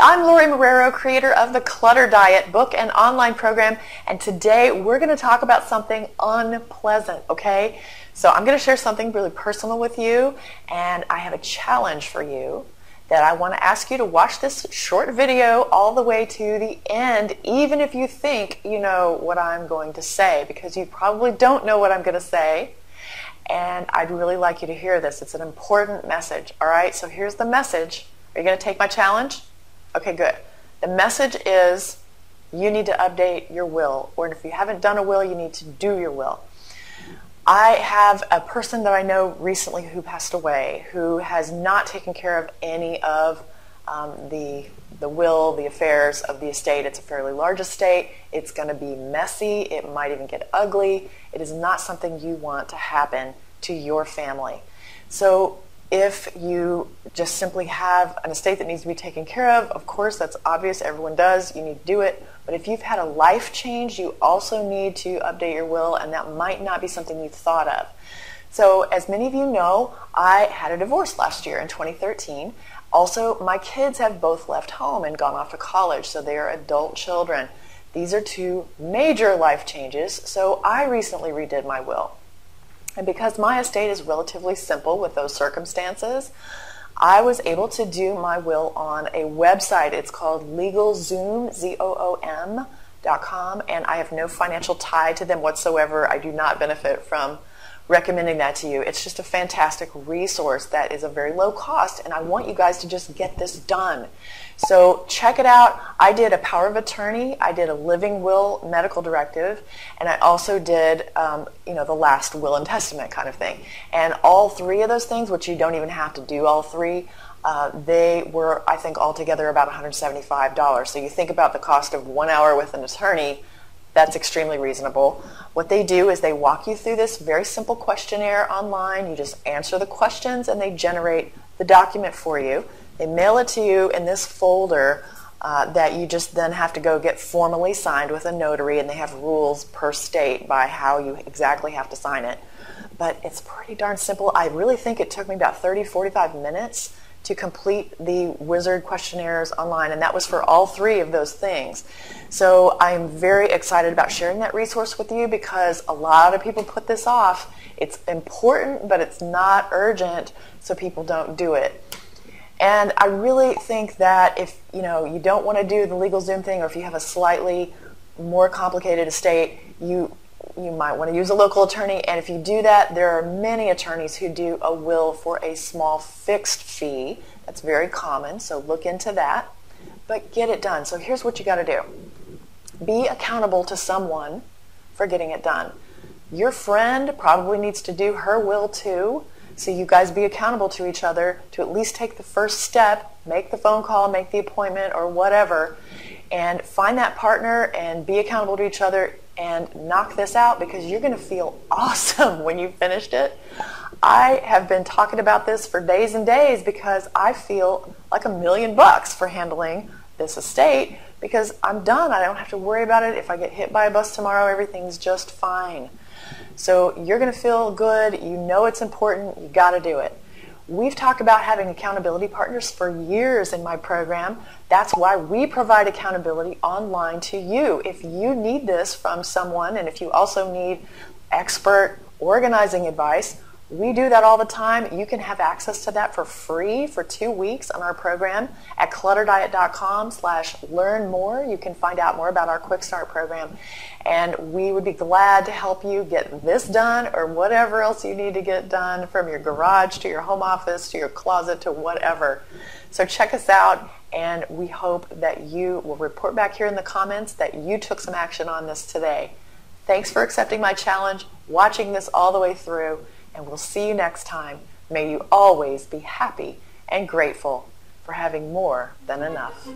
I'm Lorie Marrero, creator of the Clutter Diet book and online program, and today we're going to talk about something unpleasant, okay? So I'm going to share something really personal with you, and I have a challenge for you that I want to ask you to watch this short video all the way to the end, even if you think you know what I'm going to say, because you probably don't know what I'm going to say, and I'd really like you to hear this. It's an important message, all right? So here's the message. Are you going to take my challenge? Okay, good. The message is you need to update your will, or if you haven't done a will, you need to do your will. I have a person that I know recently who passed away who has not taken care of any of the will, the affairs of the estate. It's a fairly large estate. It's going to be messy. It might even get ugly. It is not something you want to happen to your family. So if you just simply have an estate that needs to be taken care of course, that's obvious. Everyone does. You need to do it. But if you've had a life change, you also need to update your will, and that might not be something you've thought of. So as many of you know, I had a divorce last year in 2013. Also, my kids have both left home and gone off to college, so they are adult children. These are two major life changes, so I recently redid my will. And because my estate is relatively simple with those circumstances, I was able to do my will on a website. It's called LegalZoom, ZOOM.com, and I have no financial tie to them whatsoever. I do not benefit from recommending that to you. It's just a fantastic resource that is a very low cost, and I want you guys to just get this done. So check it out. I did a power of attorney, I did a living will medical directive, and I also did the last will and testament kind of thing. And all three of those things, which you don't even have to do all three, they were, I think, altogether about $175. So you think about the cost of 1 hour with an attorney, that's extremely reasonable. What they do is they walk you through this very simple questionnaire online. You just answer the questions and they generate the document for you. They mail it to you in this folder that you just then have to go get formally signed with a notary, and they have rules per state by how you exactly have to sign it. But it's pretty darn simple. I really think it took me about 30-45 minutes to complete the wizard questionnaires online, and that was for all three of those things. So I'm very excited about sharing that resource with you because a lot of people put this off. It's important, but it's not urgent, so people don't do it. And I really think that if you don't want to do the LegalZoom thing, or if you have a slightly more complicated estate, you might want to use a local attorney. And if you do that, there are many attorneys who do a will for a small fixed fee. That's very common, so look into that. But get it done. So here's what you got to do. Be accountable to someone for getting it done. Your friend probably needs to do her will too. So you guys be accountable to each other to at least take the first step, make the phone call, make the appointment, or whatever, and find that partner and be accountable to each other and knock this out, because you're going to feel awesome when you finished it. I have been talking about this for days and days because I feel like $1 million for handling this estate, because I'm done. I don't have to worry about it. If I get hit by a bus tomorrow, everything's just fine. So you're going to feel good. You know it's important. You got to do it. We've talked about having accountability partners for years in my program. That's why we provide accountability online to you. If you need this from someone, and if you also need expert organizing advice, we do that all the time. You can have access to that for free for 2 weeks on our program at clutterdiet.com/learn-more. You can find out more about our Quick Start program, and we would be glad to help you get this done or whatever else you need to get done, from your garage to your home office to your closet to whatever. So check us out, and we hope that you will report back here in the comments that you took some action on this today. Thanks for accepting my challenge, watching this all the way through, and we'll see you next time. May you always be happy and grateful for having more than enough.